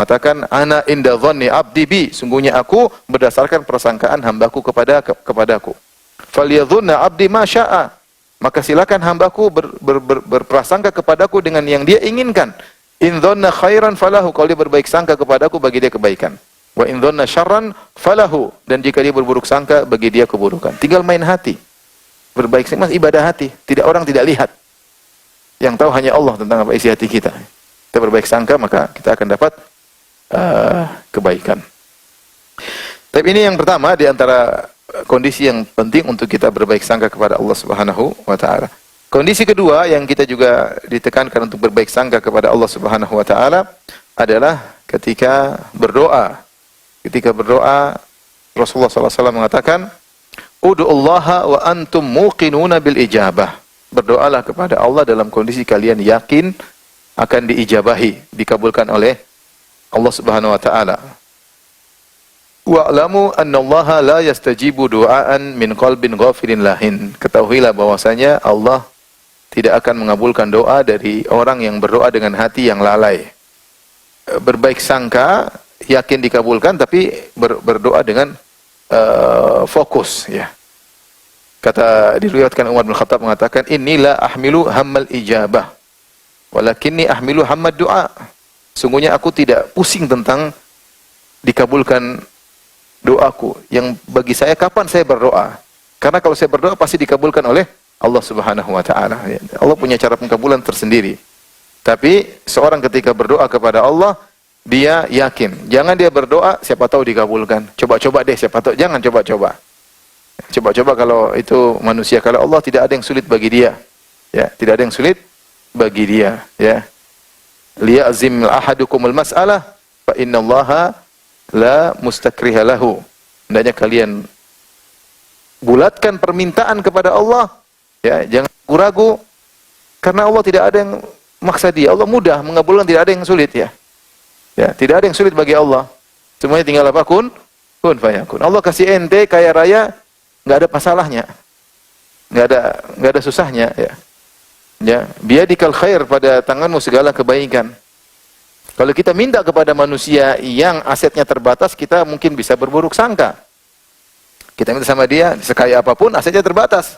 Mengatakan ana inda dhanni abdi bi, sungguhnya aku berdasarkan persangkaan hambaku kepadaku. Falyadhunna abdi ma syaa, maka silakan hambaku berprasangka kepadaku dengan yang dia inginkan. In dhanna khairan falahu, kalau dia berbaik sangka kepadaku, bagi dia kebaikan. Wa in dhanna syarran falahu, dan jika dia berburuk sangka, bagi dia keburukan. Tinggal main hati. Berbaik sangka ibadah hati, orang tidak lihat. Yang tahu hanya Allah tentang apa isi hati kita. Kita berbaik sangka, maka kita akan dapat kebaikan. Tapi ini yang pertama di antara kondisi yang penting untuk kita berbaik sangka kepada Allah Subhanahu wa taala. Kondisi kedua yang kita juga ditekankan untuk berbaik sangka kepada Allah Subhanahu wa taala adalah ketika berdoa. Ketika berdoa, Rasulullah SAW mengatakan, "Ud'ullaha wa antum muqinuna bil ijabah." Berdoalah kepada Allah dalam kondisi kalian yakin akan diijabahi, dikabulkan oleh Allah Subhanahu wa taala. Wa'lamu annallaha la yastajibu du'aan min qalbin ghafirin lahin. Ketahuilah bahwasanya Allah tidak akan mengabulkan doa dari orang yang berdoa dengan hati yang lalai. Berbaik sangka, yakin dikabulkan, tapi berdoa dengan fokus, ya. Kata diriwayatkan Umar bin Khattab mengatakan, "Inilah ahmilu hammal ijabah, walakinni ahmilu hammad du'a." Sungguhnya aku tidak pusing tentang dikabulkan doaku. Yang bagi saya kapan saya berdoa. Karena kalau saya berdoa pasti dikabulkan oleh Allah Subhanahu wa taala. Allah punya cara pengkabulan tersendiri. Tapi seorang ketika berdoa kepada Allah, dia yakin. Jangan dia berdoa siapa tahu dikabulkan. Coba-coba deh siapa tahu. Jangan coba-coba. Coba-coba kalau itu manusia, kalau Allah tidak ada yang sulit bagi dia. Ya, tidak ada yang sulit bagi dia, ya. Liya'zim ahadukumul mas'alah fa innallaha la mustakriha lahu. Hendaknya kalian bulatkan permintaan kepada Allah, ya, jangan ragu, karena Allah tidak ada yang maksa dia. Allah mudah mengabulkan, tidak ada yang sulit, ya. Ya, tidak ada yang sulit bagi Allah. Semuanya tinggal apa? Kun fayakun. Allah kasih ente kaya raya, nggak ada masalahnya, nggak ada susahnya, ya. Ya, biadikal khair, pada tanganmu segala kebaikan. Kalau kita minta kepada manusia yang asetnya terbatas, kita mungkin bisa berburuk sangka. Kita minta sama dia, sekaya apapun asetnya terbatas.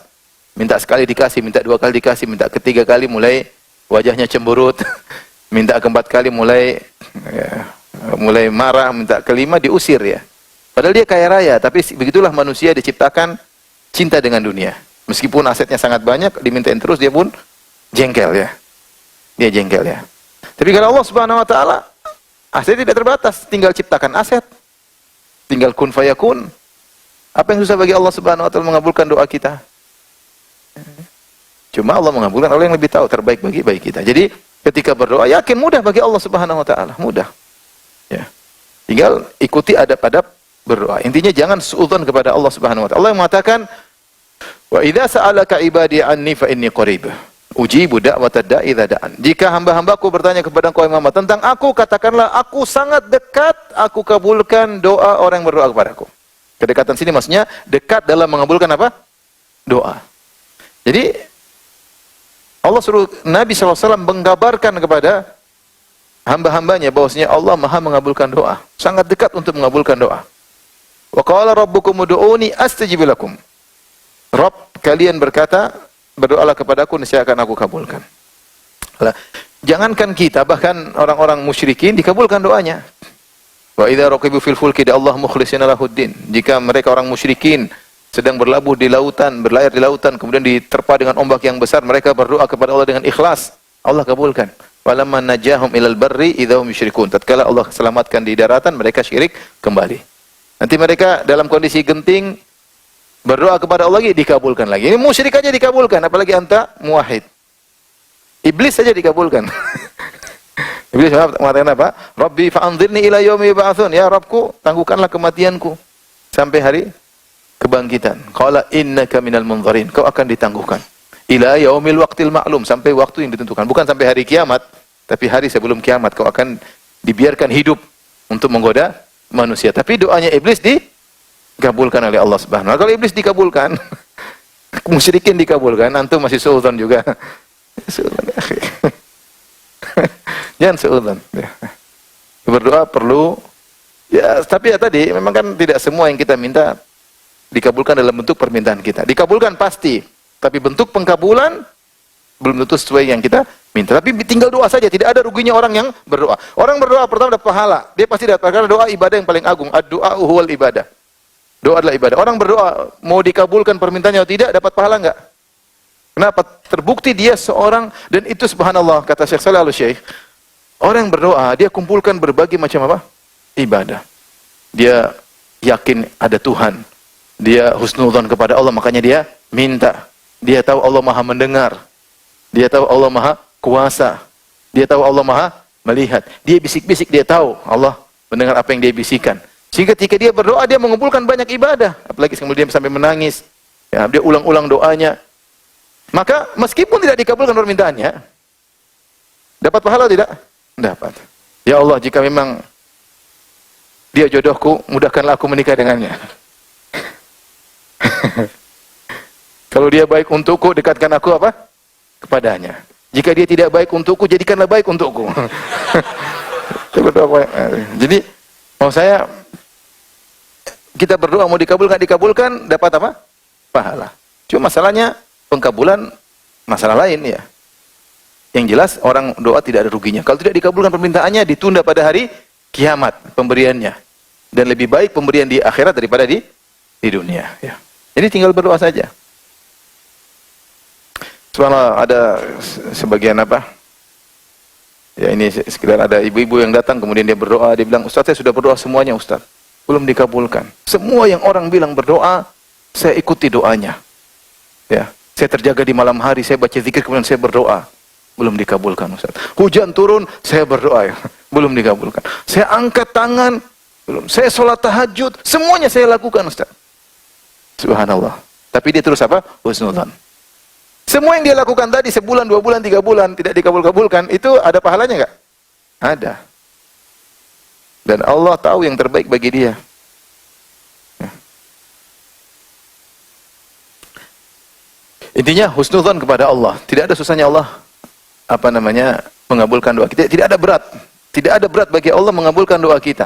Minta sekali dikasih, minta dua kali dikasih, minta ketiga kali mulai wajahnya cemberut. Minta keempat kali mulai marah, minta kelima diusir, ya. Padahal dia kaya raya, tapi begitulah manusia diciptakan cinta dengan dunia. Meskipun asetnya sangat banyak, dimintain terus, dia pun jengkel, ya. Dia jengkel, ya. Tapi kalau Allah Subhanahu wa taala, aset tidak terbatas, tinggal ciptakan aset. Tinggal kun fayakun. Apa yang susah bagi Allah Subhanahu wa taala mengabulkan doa kita? Cuma Allah mengabulkan oleh yang lebih tahu terbaik bagi kita. Jadi ketika berdoa yakin mudah bagi Allah Subhanahu wa taala, mudah. Ya. Tinggal ikuti adab-adab berdoa. Intinya jangan suudzon kepada Allah Subhanahu wa taala. Allah yang mengatakan, "Wa idza sa'alaka ibadi anni fa inni qarib. Ujibu da'watad da'i idza da'an." Jika hamba-hambaku bertanya kepada engkau Muhammad tentang aku, katakanlah aku sangat dekat, aku kabulkan doa orang yang berdoa kepadaku. Kedekatan sini maksudnya dekat dalam mengabulkan apa? Doa. Jadi Allah suruh Nabi SAW menggabarkan kepada hamba-hambanya bahwasanya Allah Maha mengabulkan doa, sangat dekat untuk mengabulkan doa. Wa qala rabbukum ud'uni astajib lakum. Rabb kalian berkata, berdoalah kepadaku niscaya akan aku kabulkan. Jangankan kita, bahkan orang-orang musyrikin dikabulkan doanya. Wa idza raqibu fil fulki Allah mukhlishina lahuddin. Jika mereka orang musyrikin sedang berlabuh di lautan, berlayar di lautan, kemudian diterpa dengan ombak yang besar, mereka berdoa kepada Allah dengan ikhlas, Allah kabulkan. Walamma najahum ilal barri idza hum yusyrikun. Tatkala Allah selamatkan di daratan, mereka syirik kembali. Nanti mereka dalam kondisi genting berdoa kepada Allah lagi, dikabulkan lagi. Ini musyrik aja dikabulkan, apalagi anta muwahhid. Iblis saja dikabulkan. Iblis mengatakan apa? Rabbi fa'anzirni ila yaumi yub'atsun. Ya Rabbku, tangguhkanlah kematianku sampai hari kebangkitan. Qala innaka minal munzirin. Kau akan ditangguhkan. Ila yaumil waqtil ma'lum, sampai waktu yang ditentukan. Bukan sampai hari kiamat, tapi hari sebelum kiamat kau akan dibiarkan hidup untuk menggoda manusia. Tapi doanya iblis dikabulkan oleh Allah Subhanahu wa taala. Kalau iblis dikabulkan, musyrikin dikabulkan, antum masih suudzon juga. Suudzon, ya. Jangan suudzon. Berdoa perlu, ya tapi ya tadi, memang kan tidak semua yang kita minta dikabulkan dalam bentuk permintaan kita. Dikabulkan pasti, tapi bentuk pengkabulan belum tentu sesuai yang kita minta. Tapi tinggal doa saja, tidak ada ruginya orang yang berdoa. Orang berdoa pertama dapat pahala, dia pasti dapat, karena doa ibadah yang paling agung. Ad-du'a huwal ibadah. Doa adalah ibadah. Orang berdoa, mau dikabulkan permintaannya atau tidak, dapat pahala enggak? Kenapa? Terbukti dia seorang, dan itu subhanallah, kata Syekh Shalih Al-Syekh, orang yang berdoa, dia kumpulkan berbagai macam apa? Ibadah. Dia yakin ada Tuhan. Dia husnudzon kepada Allah, makanya dia minta. Dia tahu Allah Maha mendengar. Dia tahu Allah Maha kuasa. Dia tahu Allah Maha melihat. Dia bisik-bisik, dia tahu Allah mendengar apa yang dia bisikan. Sehingga ketika dia berdoa, dia mengumpulkan banyak ibadah. Apalagi kemudian sampai menangis. Ya, dia ulang-ulang doanya. Maka meskipun tidak dikabulkan permintaannya, dapat pahala tidak? Dapat. Ya Allah, jika memang dia jodohku, mudahkanlah aku menikah dengannya. Kalau dia baik untukku, dekatkan aku apa? Kepadanya. Jika dia tidak baik untukku, jadikanlah baik untukku. Jadi, mau saya, kita berdoa mau dikabulkan, dapat apa? Pahala. Cuma masalahnya, pengkabulan masalah lain ya. Yang jelas, orang doa tidak ada ruginya. Kalau tidak dikabulkan permintaannya, ditunda pada hari kiamat pemberiannya. Dan lebih baik pemberian di akhirat daripada di dunia. Ya. Jadi tinggal berdoa saja. Subhanallah, ada sebagian apa? Ya ini sekedar ada ibu-ibu yang datang, kemudian dia berdoa, dia bilang, Ustaz saya sudah berdoa semuanya Ustaz. Belum dikabulkan. Semua yang orang bilang berdoa, saya ikuti doanya. Ya, saya terjaga di malam hari, saya baca zikir, kemudian saya berdoa. Belum dikabulkan Ustaz. Hujan turun, saya berdoa. Belum dikabulkan. Saya angkat tangan, belum. Saya sholat tahajud, semuanya saya lakukan Ustaz. Subhanallah. Tapi dia terus apa? Husnudzan. Semua yang dia lakukan tadi sebulan, 2 bulan, 3 bulan tidak dikabul-kabulkan, itu ada pahalanya enggak? Ada. Dan Allah tahu yang terbaik bagi dia. Ya. Intinya husnudzan kepada Allah. Tidak ada susahnya Allah mengabulkan doa kita. Tidak ada berat. Tidak ada berat bagi Allah mengabulkan doa kita.